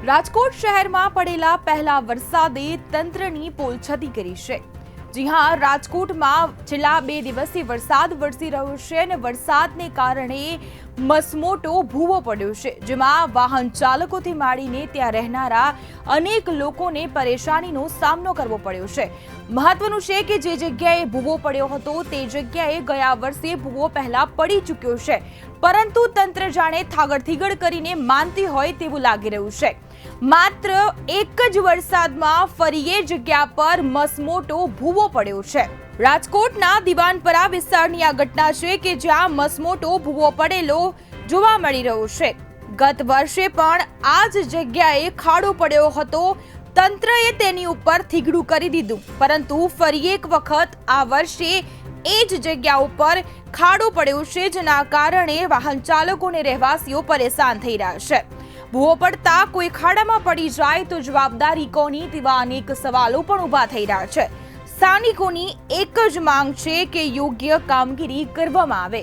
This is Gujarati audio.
રાજકોટ શહેરમાં પડેલા પહેલા વરસાદે તંત્રની પોલછતી કરી છે। જી હા, રાજકોટમાં છેલ્લા 2 દિવસથી વરસાદ વરસી રહ્યો છે અને વરસાદને કારણે મસમોટો ભૂવો પડ્યો છે, જેમાં વાહન ચાલકોથી માંડીને ત્યાં રહેનારા અનેક લોકોને પરેશાનીનો સામનો કરવો પડ્યો છે। મહત્વનું છે કે જે જગ્યાએ ભૂવો પડ્યો હતો તે જગ્યાએ ગયા વર્ષે ભૂવો પહેલા પડી ચૂક્યો છે, પરંતુ તંત્ર જાણે થાગડથીગડ કરીને માનતી હોય તેવું લાગી રહ્યું છે। માત્ર એક જ વરસાદમાં ફરી એ જગ્યા પર મસમોટો ભૂવો પડ્યો છે। રાજકોટના દિવાનપરા વિસ્તારની આ ઘટના છે કે જ્યાં મસમોટો ભૂવો પડેલો જોવા મળી રહ્યો છે। ગત વર્ષે પણ આ જ જગ્યાએ ખાડો પડ્યો હતો। તંત્રએ તેની ઉપર થીગડું કરી દીધું, પરંતુ ફરી એક વખત આ વર્ષે એ જ જગ્યા ઉપર ખાડો પડ્યો છે, જેના કારણે વાહન ચાલકો અને રહેવાસીઓ પરેશાન થઈ રહ્યા છે। ભૂવો પડતા કોઈ ખાડામાં પડી જાય તો જવાબદારી કોની તેવા અનેક સવાલો પણ ઊભા થઈ રહ્યા છે। સ્થાનિકોની એક જ માંગ છે કે યોગ્ય કામગીરી કરવામાં આવે।